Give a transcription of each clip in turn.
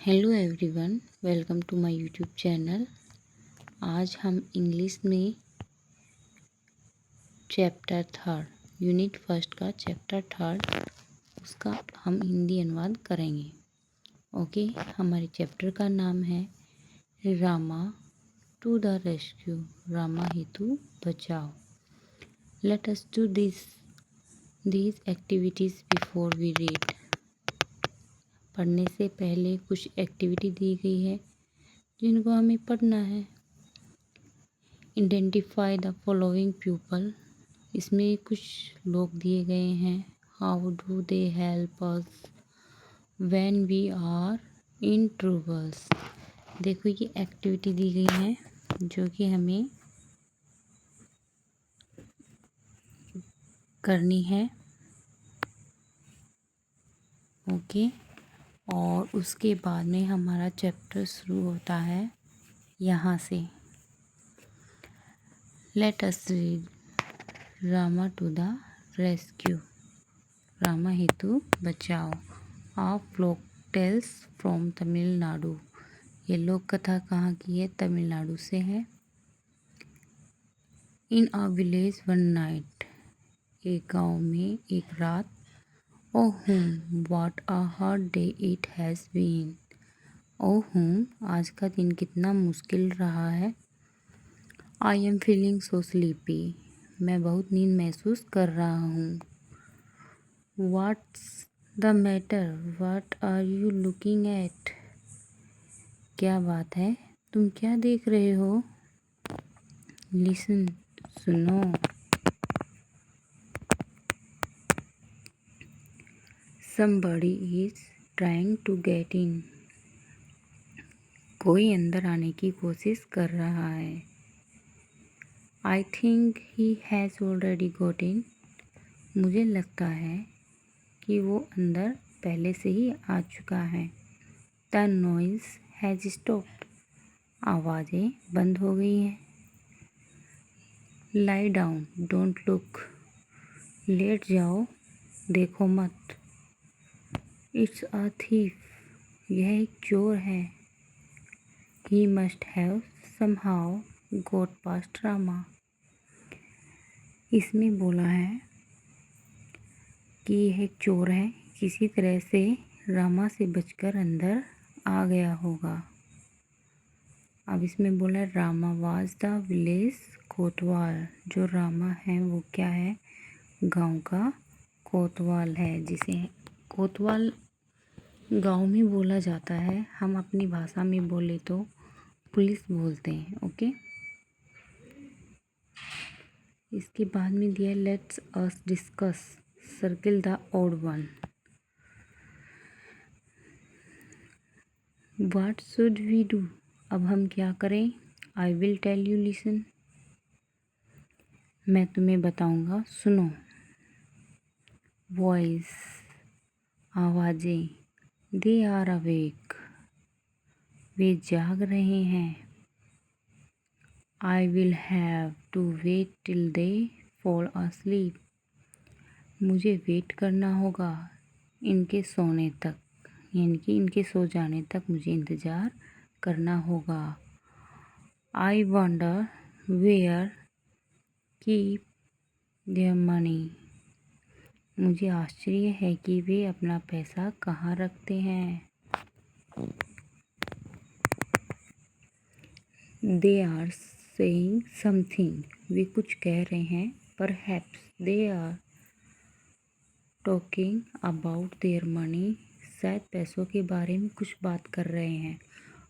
Hello everyone, welcome to my YouTube channel. आज हम English में चैप्टर थर्ड यूनिट फर्स्ट का चैप्टर थर्ड उसका हम हिंदी अनुवाद करेंगे। ओके, हमारे चैप्टर का नाम है Rama to the rescue, Rama हेतु बचाओ। Let us do these activities before we read. पढ़ने से पहले कुछ एक्टिविटी दी गई है जिनको हमें पढ़ना है। आइडेंटिफाई द फॉलोइंग पीपल, इसमें कुछ लोग दिए गए हैं। How do they help us when we are in troubles. देखो, ये एक्टिविटी दी गई है जो कि हमें करनी है। ओके, और उसके बाद में हमारा चैप्टर शुरू होता है यहाँ से। Let us read Rama to the rescue, Rama हेतु बचाओ। A folk tales from Tamil Nadu, ये लोक कथा कहाँ की है? तमिलनाडु से है। In a village one night, एक गाँव में एक रात। Oh what a hard day it has been, oh आज का दिन कितना मुश्किल रहा है। I am feeling so sleepy, मैं बहुत नींद महसूस कर रहा हूँ। What's the matter, what are you looking at, क्या बात है, तुम क्या देख रहे हो? लिसन, सुनो। Somebody is trying to get in, कोई अंदर आने की कोशिश कर रहा है। I think he has already got in, मुझे लगता है कि वो अंदर पहले से ही आ चुका है। द नॉइज़ हैज़ स्टॉप्ड, आवाज़ें बंद हो गई हैं। लाई डाउन डोंट लुक, लेट जाओ देखो मत। इट्स अ थीफ, यह एक चोर है। He must have somehow got past Rama, इसमें बोला है कि यह एक चोर है, किसी तरह से रामा से बचकर अंदर आ गया होगा। अब इसमें बोला है रामा वाज द विलेज कोतवाल, जो रामा है वो क्या है? गांव का कोतवाल है, जिसे कोतवाल गांव में बोला जाता है। हम अपनी भाषा में बोले तो पुलिस बोलते हैं। ओके, इसके बाद में दिया let's us discuss, circle the odd one. What should we do, अब हम क्या करें? I will tell you, listen, मैं तुम्हें बताऊंगा, सुनो। वॉइस, आवाज़ें। दे आर अवेक, वे जाग रहे हैं। I will have to wait till they fall asleep, मुझे वेट करना होगा इनके सोने तक, यानी कि इनके सो जाने तक मुझे इंतज़ार करना होगा। I wonder where keep their money, मुझे आश्चर्य है कि वे अपना पैसा कहाँ रखते हैं। दे आर सेइंग समथिंग, वे कुछ कह रहे हैं। Perhaps they are talking about their money, शायद पैसों के बारे में कुछ बात कर रहे हैं।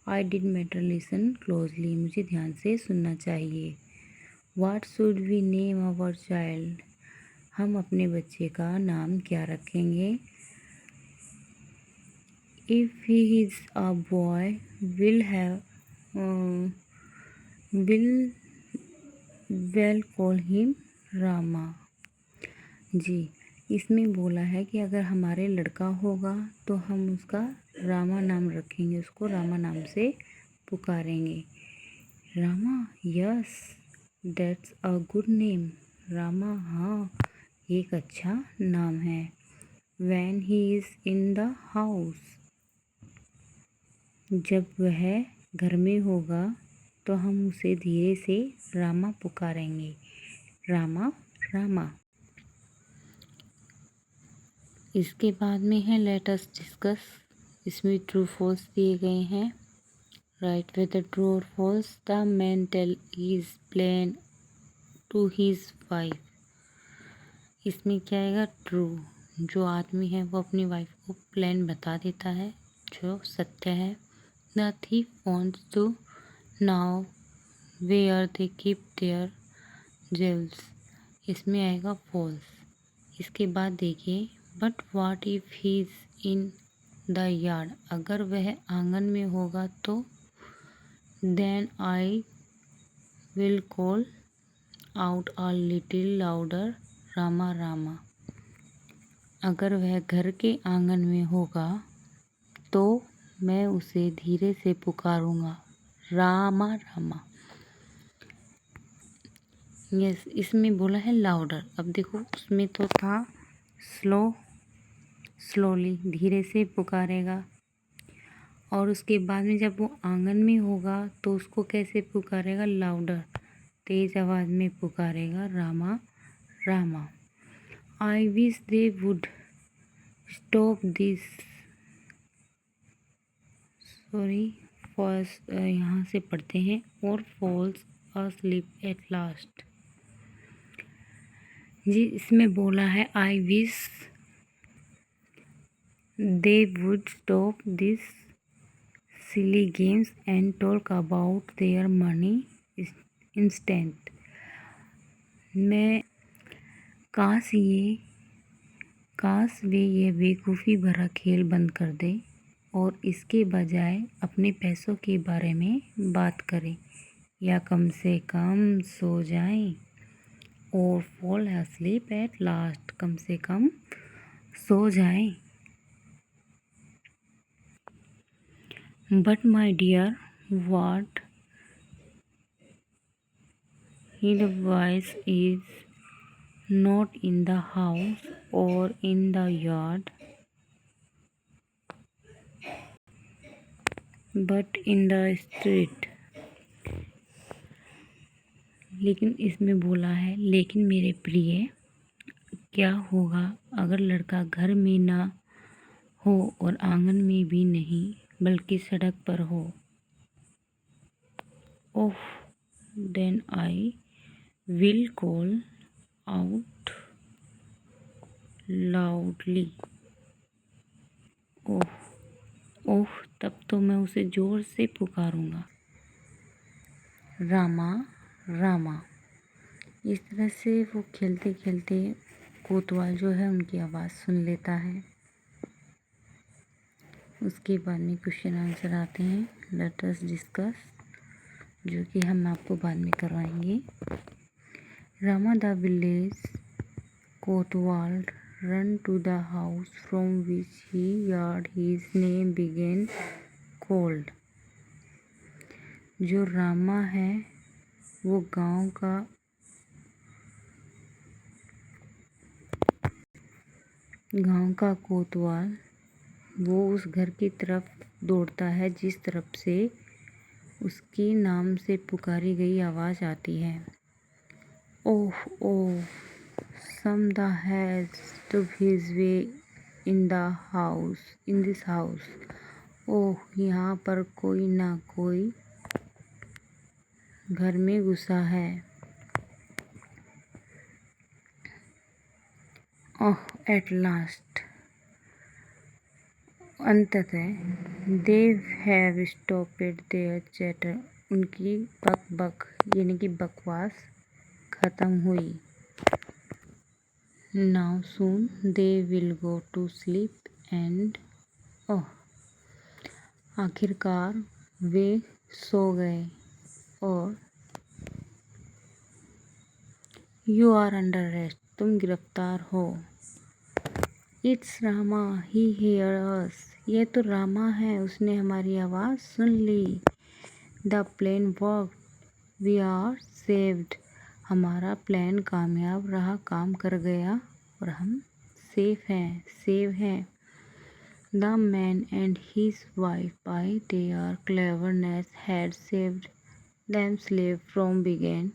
I did matter listen closely, मुझे ध्यान से सुनना चाहिए। What should we name our child, हम अपने बच्चे का नाम क्या रखेंगे? If he is a boy will we'll call him Rama, जी, इसमें बोला है कि अगर हमारे लड़का होगा तो हम उसका रामा नाम रखेंगे, उसको रामा नाम से पुकारेंगे। Rama, yes that's a good name, Rama हाँ एक अच्छा नाम है। When he is in the house, जब वह घर में होगा तो हम उसे धीरे से रामा पुकारेंगे। रामा रामा। इसके बाद में है लेट अस डिस्कस। इसमें ट्रू फॉल्स दिए गए हैं। राइट वेदर ट्रू और false. The man tell his plan to his wife. इसमें क्या आएगा? ट्रू। जो आदमी है वो अपनी वाइफ को प्लान बता देता है, जो सत्य है। The thief wants to know where they keep their jewels. इसमें आएगा फॉल्स। इसके बाद देखिए but what if he is in the yard. अगर वह आंगन में होगा तो then I will call out a little louder Rama Rama. अगर वह घर के आंगन में होगा तो मैं उसे धीरे से पुकारूंगा, रामा रामा। यस, इसमें बोला है लाउडर। अब देखो उसमें तो था स्लोली, धीरे से पुकारेगा। और उसके बाद में जब वो आंगन में होगा तो उसको कैसे पुकारेगा? लाउडर, तेज आवाज़ में पुकारेगा, Rama Rama. I wish they would stop this. Sorry, first यहाँ से पढ़ते हैं। और फॉल्स asleep एट लास्ट। जी, इसमें बोला है I wish they would stop this silly games and talk about their money instant. मैं काश वे ये बेवकूफ़ी भरा खेल बंद कर दें और इसके बजाय अपने पैसों के बारे में बात करें, या कम से कम सो जाएं। और फॉल asleep एट लास्ट, कम से कम सो जाएं। But my dear what advice is not in the house or in the yard but in the street। लेकिन इसमें बोला है लेकिन मेरे प्रिय, क्या होगा अगर लड़का घर में ना हो और आंगन में भी नहीं बल्कि सड़क पर हो? Oh, then I will call out loudly. Oh oh, तब तो मैं उसे जोर से पुकारूंगा, रामा रामा। इस तरह से वो खेलते खेलते कोतवाल जो है उनकी आवाज़ सुन लेता है। उसके बाद में क्वेश्चन आंसर आते हैं। लेट अस डिस्कस, जो कि हम आपको बाद में करवाएंगे। Rama the village kotwal run to the house from which he yard his name began called. जो रामा है वो गांव का कोतवाल, वो उस घर की तरफ दौड़ता है जिस तरफ से उसकी नाम से पुकारी गई आवाज़ आती है। Oh oh, some the has to his way in this house. Oh, यहाँ पर कोई ना कोई घर में घुसा है। ओह, एट लास्ट, अंततः। They have stopped their chatter, उनकी बक यानी कि बकवास खत्म हुई। Now soon they will go to sleep and oh, आखिरकार वे सो गए। और यू आर अंडर अरेस्ट, तुम गिरफ्तार हो। It's Rama, he hear us, ये तो रामा है, उसने हमारी आवाज़ सुन ली। The plan work, we are saved, हमारा प्लान कामयाब रहा, काम कर गया और हम सेव हैं। The man and his wife by their cleverness had saved them slave from being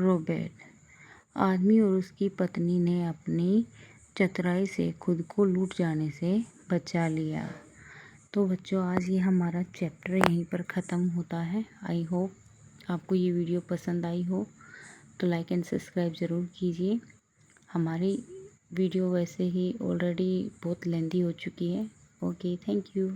robbed। आदमी और उसकी पत्नी ने अपनी चतुराई से खुद को लूट जाने से बचा लिया। तो बच्चों, आज ये हमारा चैप्टर यहीं पर ख़त्म होता है। आई होप आपको ये वीडियो पसंद आई हो, तो लाइक एंड सब्सक्राइब ज़रूर कीजिए। हमारी वीडियो वैसे ही ऑलरेडी बहुत लेंथी हो चुकी है। Okay, thank you.